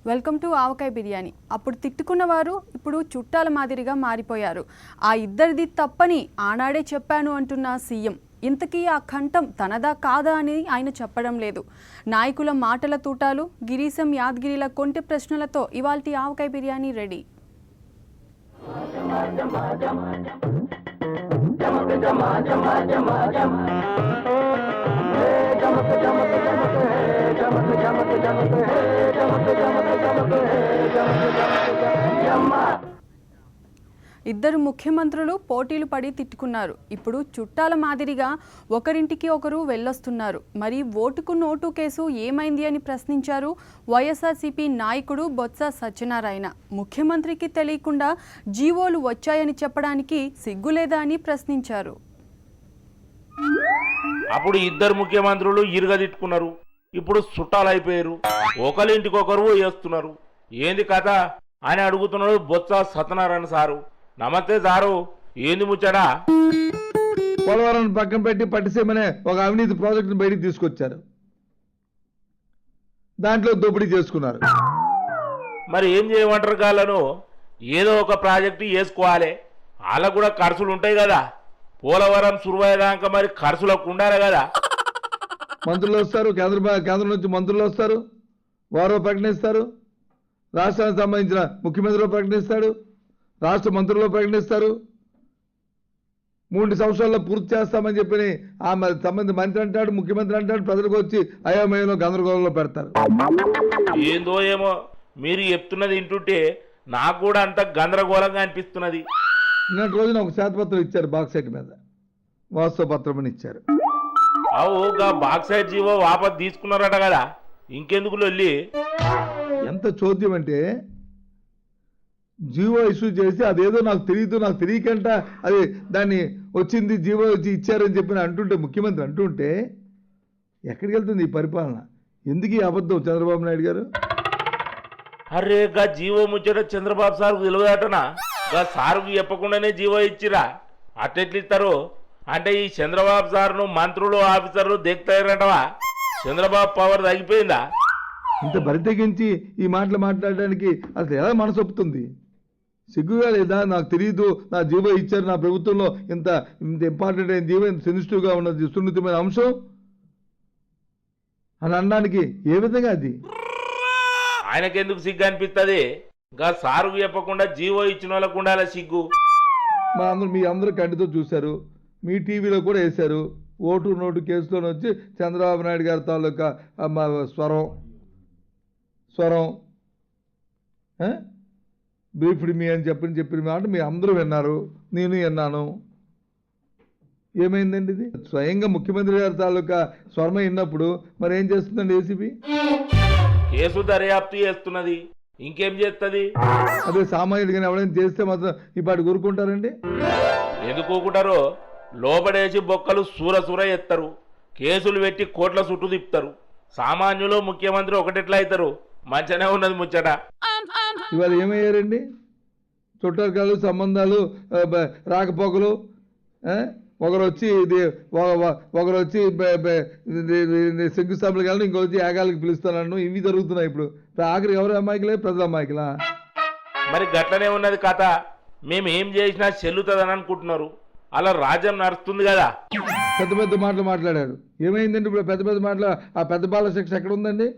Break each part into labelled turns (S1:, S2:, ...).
S1: Welcome to ఆవకాయ బిర్యానీ. అప్పుడు తిట్టుకున్నవారు ఇప్పుడు చుట్టాల మాదిరిగా మారిపోయారు. ఆ ఇద్దరిది తప్పని ఆనాడే చెప్పాను అంటున్న సీఎం. ఇంతకీ ఆ కంఠం తనదా కాదా అని ఆయన చెప్పడం లేదు. నాయకుల మాటల తూటాలు, గిరీశం యాదగిరిల కొంటె ప్రశ్నలతో ఇవాల్టి ఆవకాయ బిర్యానీ రెడీ. ఇద్దరు ముఖ్యమంత్రులు పోటీలు పడి తిట్టుకున్నారు. ఇప్పుడు చుట్టాల మాదిరిగా ఒకరింటికి ఒకరు వెళ్ళొస్తున్నారు. మరి ఓటుకు నోటు కేసు ఏమైంది అని ప్రశ్నించారు వైఎస్ఆర్సీపీ నాయకుడు బొత్స సత్యనారాయణ. ముఖ్యమంత్రికి తెలియకుండా జీవోలు వచ్చాయని చెప్పడానికి సిగ్గులేదా అని ప్రశ్నించారు.
S2: అప్పుడు ఇద్దరు ముఖ్యమంత్రులు ఇరుగదిట్టుకున్నారు. ఇప్పుడు చుట్టాలైపోయారు. ఒకరింటికొకరు వేస్తున్నారు. ఏంది కథ అని అడుగుతున్నాడు బొత్స సత్యనారాయణ సారు. నమస్తే సారు, ఏంది ముచ్చడా?
S3: పోలవరం పక్కన పెట్టి పట్టిసీమనే ఒక అవినీతి ప్రాజెక్టును బయటికి తీసుకొచ్చారు. దాంట్లో దోపిడీ చేసుకున్నారు.
S2: మరి ఏం చేయమంటారు? కాళ్ళను ఏదో ఒక ప్రాజెక్టు వేసుకోవాలి. వాళ్ళకు కూడా ఖర్చులు ఉంటాయి కదా. పోలవరం సురువయ్యేదాకా మరి ఖర్చులకు ఉండాలి కదా.
S3: మంత్రులు వస్తారు, కేంద్రం నుంచి మంత్రులు వస్తారు, వారు ప్రకటిస్తారు. రాష్ట్రానికి సంబంధించిన ముఖ్యమంత్రులు ప్రకటిస్తాడు, రాష్ట్ర మంత్రులు ప్రకటిస్తారు. 3 సంవత్సరాల్లో పూర్తి చేస్తామని చెప్పి ఆ సంబంధించిన మంత్రి అంటాడు, ముఖ్యమంత్రి అంటాడు. ప్రజలకు వచ్చి అయోమయంలో గందరగోళంలో పెడతారు.
S2: ఏందో ఏమో మీరు చెప్తున్నది వింటుంటే నాకు కూడా అంత గందరగోళంగా అనిపిస్తున్నది.
S3: నిన్నటి రోజున ఒక శ్వేతపత్రం ఇచ్చారు, బాక్సైట్ మీద వాస్తవ పత్రం అని ఇచ్చారు.
S2: అవుగా బాక్సైట్ జీవో వాపస్ తీసుకున్నారట కదా, ఇంకెందుకు లొల్లి?
S3: ఎంత చోద్యం అంటే జీవో ఇష్యూ చేసి అదేదో నాకు తెలియకంట అది దాన్ని వచ్చింది జీవో వచ్చి ఇచ్చారని చెప్పి అంటుంటే, ముఖ్యమంత్రి అంటుంటే ఎక్కడికి వెళ్తుంది ఈ పరిపాలన? ఎందుకు ఈ అబద్ధం చంద్రబాబు నాయుడు గారు?
S2: అరే గా జీవో ముచ్చట చంద్రబాబు సార్కు తెలియదటనా? గా సార్కు చెప్పకుండానే జీవో ఇచ్చిరా? అట్టెట్లిస్తారు? అంటే ఈ చంద్రబాబు సార్ను మంత్రులు ఆఫీసర్లు దిగుతారంటవా? చంద్రబాబు పవర్ తగ్గిపోయిందా?
S3: ఇంత బరి తెగించి ఈ మాటలు మాట్లాడడానికి అసలు ఎలా మనసు ఒప్పుతుంది? సిగ్గుగా లేదా? నాకు తెలియదు, నా జీవో ఇచ్చారు, నా ప్రభుత్వంలో ఇంత ఇంపార్టెంట్ అయిన జీవో, ఇంత సెన్సిటివ్గా ఉన్నది, సున్నితమైన అంశం అని అనడానికి ఏ విధంగా? అది
S2: ఆయనకెందుకు సిగ్గు అనిపిస్తుంది? గా సారుకు చెప్పకుండా జీవో ఇచ్చిన వాళ్ళకు ఉండాలి సిగ్గు.
S3: మీ అందరూ కంటితో చూశారు, మీ టీవీలో కూడా వేశారు. ఓటు నోటు కేసులో వచ్చి చంద్రబాబు నాయుడు గారి తాలూకా స్వరం బ్రీఫ్డ్ మీ అని చెప్పిన మాట మీ అందరూ విన్నారు, నేను విన్నాను. ఏమైందండి ఇది? స్వయంగా ముఖ్యమంత్రి గారి తాలూకా స్వరం విన్నప్పుడు మరి ఏం చేస్తుందండి ఏసీబీ?
S2: కేసు దర్యాప్తు చేస్తున్నది, ఇంకేం చేస్తుంది?
S3: అదే సామాన్యుడిగా ఎవరైనా చేస్తే మాత్రం ఈ పాటి ఊరుకుంటారండి?
S2: ఎందుకు ఊరుకుంటారో? లోపడేసి బొక్కలు సూర ఎత్తారు, కేసులు పెట్టి కోట్ల చుట్టూ తిప్పుతారు. సామాన్యులు ముఖ్యమంత్రి ఒకటెట్లా అవుతారు? మంచిగానే ఉన్నది ముచ్చట.
S3: ఇవాళ ఏమయ్యారండి? చుట్టాలు, సంబంధాలు, రాకపోకలు. ఒకరు వచ్చి శంకుస్థాపనకి వెళ్ళి ఇంకో వచ్చి యాగాలకి పిలుస్తాను, ఇవి జరుగుతున్నాయి. ఇప్పుడు ఆఖరి ఎవరు అమాయకులే? ప్రజల అమాయకులా?
S2: మరి గట్లనే ఉన్నది కథ. మేము ఏం చేసినా చెల్లుతుందని అనుకుంటున్నారు. అలా రాజ్యం నడుస్తుంది కదా.
S3: పెద్ద పెద్ద మాటలు మాట్లాడారు. ఏమైందండి ఇప్పుడు? పెద్ద మాటలు, ఆ పెద్ద బాల శిక్ష ఎక్కడ ఉందండి?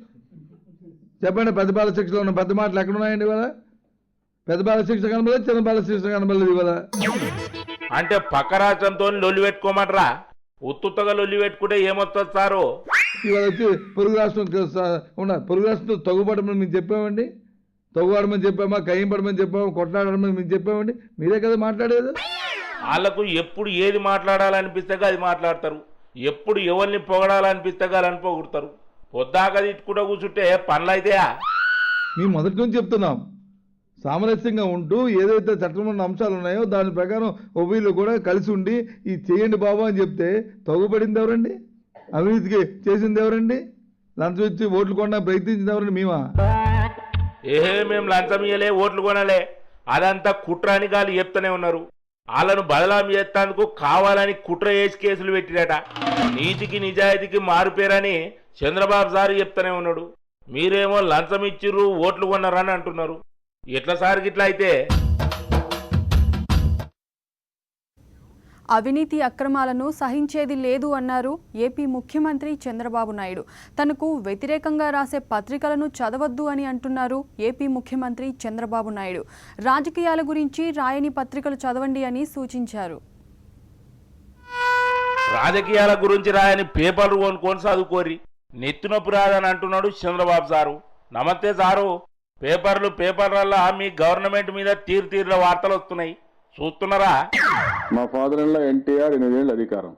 S3: చెప్పండి. పెద్ద బాల శిక్షలో ఉన్న పెద్ద మాటలు ఎక్కడున్నాయండి ఇవాళ? పెద్ద బాల శిక్ష కనబడలేదు, చిన్న బాల శిక్ష కనబడలేదు ఇవాళ.
S2: అంటే పక్క రాష్ట్రంతో లొల్లి పెట్టుకోమంటారా? ఉత్తుగా లొల్లి పెట్టుకుంటే ఏమొస్తుంది సారు?
S3: ఇవాళ వచ్చి పొరుగు రాష్ట్రంతో తగుపడమని మేము చెప్పామండి. తగుపడమని చెప్పామా, కయ్యంపడమని చెప్పామా, కొట్లాడమని మేము చెప్పామండి. మీరే కదా మాట్లాడేది.
S2: వాళ్ళకు ఎప్పుడు ఏది మాట్లాడాలనిపిస్తే అది మాట్లాడతారు, ఎప్పుడు ఎవరిని పొగడాలనిపిస్తే వాళ్ళని పొగుడతారు. పొద్దాక తిట్టుకుంటూ కూర్చుంటే పనులు అయితాయా?
S3: మేము మొదటి నుంచి చెప్తున్నాం, సామరస్యంగా ఉంటూ ఏదైతే చట్టంలో అంశాలు ఉన్నాయో దాని ప్రకారం ఉభయలు కూడా కలిసి ఉండి ఈ చేయండి బాబు అని చెప్తే తగుపడింది ఎవరండి? అవినీతికి చేసింది ఎవరండి? లంచం ఇచ్చి ఓట్లు కొనడానికి ప్రయత్నించింది ఎవరండి? మేమా?
S2: మేము లంచం ఇయ్యలే ఓట్లు కొనలే అదంతా కుట్ర అని గాలి చెప్తూనే ఉన్నారు. వాళ్ళను బదలాం చేస్తేందుకు కావాలని కుట్ర చేసి కేసులు పెట్టిరట. నీతికి నిజాయితీకి మారుపేరని చంద్రబాబు సార్ చెప్తూనే ఉన్నాడు. మీరేమో లంచం ఇచ్చిర్రు ఓట్లు కొన్నారని అంటున్నారు. ఎట్లా సార్ గిట్లా అయితే?
S1: అవినీతి అక్రమాలను సహించేది లేదు అన్నారు ఏపీ ముఖ్యమంత్రి చంద్రబాబు నాయుడు. తనకు వ్యతిరేకంగా రాసే పత్రికలను చదవద్దు అని అంటున్నారు ఏపీ ముఖ్యమంత్రి చంద్రబాబు నాయుడు. రాజకీయాల గురించి రాయని పత్రికలు చదవండి అని సూచించారు.
S2: రాజకీయాల గురించి రాయని పేపర్లు కొనుక్కొని చదువుకోరి, నెత్తినొప్పి రాదని అంటున్నాడు చంద్రబాబు సారు. నమస్తే సారు. పేపర్లల్లో మీ గవర్నమెంట్ మీద తీరుల వార్తలు వస్తున్నాయి, చూస్తున్నారా?
S4: మా ఫాదర్ ఇన్ లా ఎన్టీఆర్ 8 ఏళ్ళు అధికారం.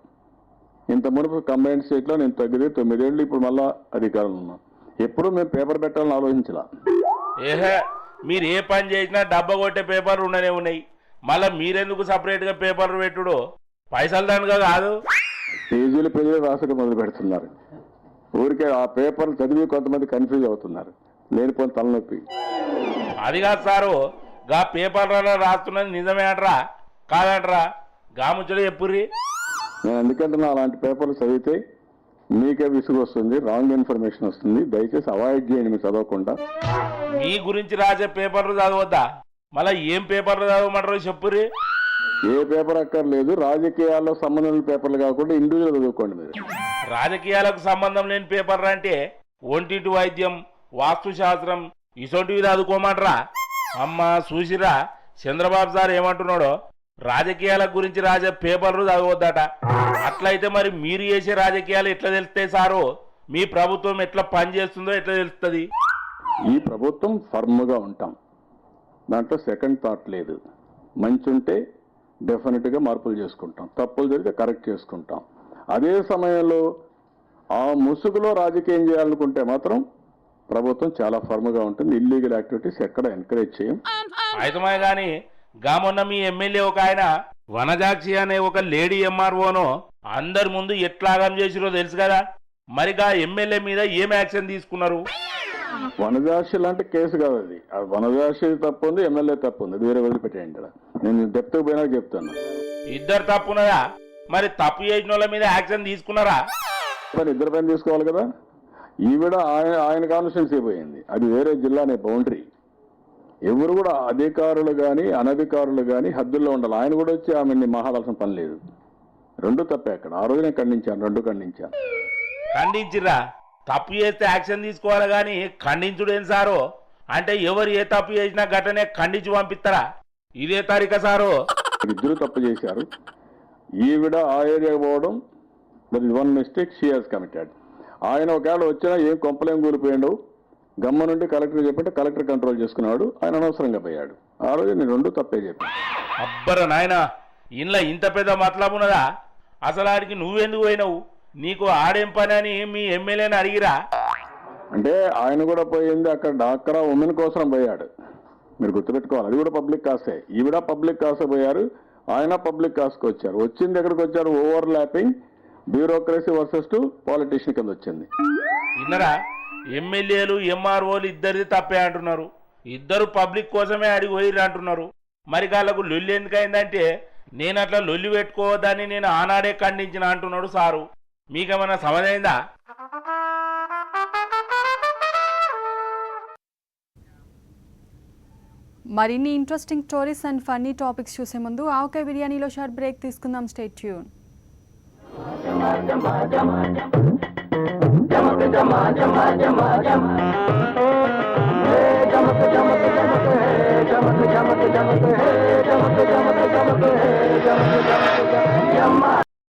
S4: ఇంత మునుపు కంబైన్డ్ స్టేట్ లో నేను తగ్గితే 9 ఏళ్ళు ఇప్పుడు మళ్ళా అధికారంలో ఉన్నా. ఎప్పుడు మేము పేపర్ పెట్టాలని ఆలోచించలా.
S2: మీరు ఏ పని చేసినా డబ్బా కొట్టే పేపర్లు ఉండనే ఉన్నాయి. మళ్ళీ మీరెందుకు సపరేట్ గా పేపర్లు పెట్టుడు? పైసలు దానిగా కాదు.
S4: పేజీలు రాసడం మొదలు పెడుతున్నారు. ఊరికే ఆ పేపర్లు చదివి కొంతమంది కన్ఫ్యూజ్ అవుతున్నారు. లేనిపోయిన తలనొప్పి.
S2: అది కాదు సారు, గా పేపర్లలో రాస్తున్నది నిజమే అంటరా కాదంటరా? గాముచ్చడు చెప్పుర్రి.
S4: నేను ఎందుకంటే అలాంటి పేపర్లు చదివితే మీకే విసుగు వస్తుంది, రాంగ్ ఇన్ఫర్మేషన్ వస్తుంది. దయచేసి అవాయిడ్ చేయండి మీరు చదవకుండా.
S2: మీ గురించి రాసే పేపర్లు చదవద్దా? మళ్ళీ ఏం పేపర్లు చదవమంటారో చెప్పుర్రి.
S4: ఏ పేపర్ అక్కర్లేదు, రాజకీయాల్లో సంబంధం లేని పేపర్లు కాకుండా ఇండివిజువల్ చదువుకోండి మీరు.
S2: రాజకీయాలకు సంబంధం లేని పేపర్లు అంటే ఒంటింటి వైద్యం, వాస్తు శాస్త్రం ఇసొంటివి చదువుకోమంటారా? అమ్మ చూసిరా చంద్రబాబు సార్ ఏమంటున్నాడో, రాజకీయాల గురించి రాసే పేపర్లు చదవద్దట. అట్లయితే మరి మీరు చేసే రాజకీయాలు ఎట్లా తెలుస్తాయి సారు? మీ ప్రభుత్వం ఎట్లా పనిచేస్తుందో ఎట్లా తెలుస్తుంది?
S4: ఈ ప్రభుత్వం ఫర్మ్గా ఉంటాం, దాంట్లో సెకండ్ థాట్ లేదు. మంచి ఉంటే డెఫినెట్గా మార్పులు చేసుకుంటాం, తప్పులు జరిగితే కరెక్ట్ చేసుకుంటాం. అదే సమయంలో ఆ ముసుగులో రాజకీయం చేయాలనుకుంటే మాత్రం ప్రభుత్వం చాలా ఫర్మ్గా ఉంటుంది. ఇల్లీగల్ యాక్టివిటీస్ ఎక్కడ ఎంకరేజ్ చేయం.
S2: అయితే గాని మొన్న మీ ఎమ్మెల్యే ఒక ఆయన వనజాక్షి అనే ఒక లేడీ ఎంఆర్ఓను అందరి ముందు ఎట్లాగం చేసిరో తెలుసు కదా. మరిగా ఎమ్మెల్యే మీద ఏం యాక్షన్ తీసుకున్నారు?
S4: వనజాక్షి లాంటి కేసు కాదు అది. వనజాక్షి తప్పు ఉంది, ఎమ్మెల్యే తప్పు ఉంది. అది వేరే వదిలిపెట్టేయండి. కదా నేను డెప్త్ పోయినా చెప్తాను.
S2: ఇద్దరు తప్పున్నదా? మరి తప్పు చేసిన వాళ్ళ మీద యాక్షన్ తీసుకున్నారా?
S4: ఇద్దరు పైన తీసుకోవాలి కదా. ఈవిడ ఆయన కాన్స్టిట్యున్సీ పోయింది, అది వేరే జిల్లానే బౌండరీ. ఎవరు కూడా అధికారులు కానీ అనధికారులు కానీ హద్దుల్లో ఉండాలి. ఆయన కూడా వచ్చి ఆమెని మాట్లాడాల్సిన పని లేదు. రెండు తప్పే అక్కడ. ఆ రోజు నేను ఖండించాను.
S2: ఖండించిరా? తప్పు చేస్తే యాక్షన్ తీసుకోవాలి కానీ ఖండించుడేం సారు? అంటే ఎవరు ఏ తప్పు చేసినా గట్టనే ఖండించి పంపిస్తారా? ఇదే తారీఖా సారు?
S4: ఇద్దరు తప్పు చేశారు. ఈవిడ ఆ ఏరియా పోవడం, that is one mistake she has committed. ఆయన ఒకవేళ వచ్చినా ఏం కొంపలేం కూలిపోయాడు, గమ్మ నుండి కలెక్టర్ చెప్పంటే కలెక్టర్ కంట్రోల్ చేసుకున్నాడు. ఆయన అనవసరంగా పోయాడు. ఆ రోజు నేను రెండు తప్పే చెప్పాను.
S2: అబ్బర నాయన, ఇంట్లో ఇంత పెద్ద మతలబున్నదా? అసలు ఆడికి నువ్వెందుకు పోయినావు? నీకు ఆడేం పని అని మీ ఎమ్మెల్యేని అడిగిరా?
S4: అంటే ఆయన కూడా పోయింది అక్కడ డాక్రా ఉమెన్ కోసం పోయాడు. మీరు గుర్తుపెట్టుకోవాలి, అది కూడా పబ్లిక్ కాసే. ఈవిడ పబ్లిక్ కాసే పోయారు, ఆయన పబ్లిక్ కాసుకు వచ్చారు. వచ్చింది ఎక్కడికి వచ్చారు? Over lapping bureaucracy versus to politician కింద వచ్చింది.
S2: ఇన్నరా? ఎమ్మెల్యేలు ఎంఆర్ఓలు ఇద్దరిది తప్పే అంటున్నారు. ఇద్దరు పబ్లిక్ కోసమే అడిగి పోయిర్రు అంటున్నారు. మరి వాళ్ళకు లొల్లి ఎందుకైందంటే నేను అట్లా లొల్లి పెట్టుకోవద్దని నేను ఆనాడే ఖండించిన అంటున్నాడు సారు. మీకేమన్నా సమజైందా?
S1: మరిన్ని interesting stories and funny topics చూసే ముందు ఆవకాయ బిర్యానీలో షార్ట్ బ్రేక్ తీసుకుందాం. Stay tune.
S5: Jama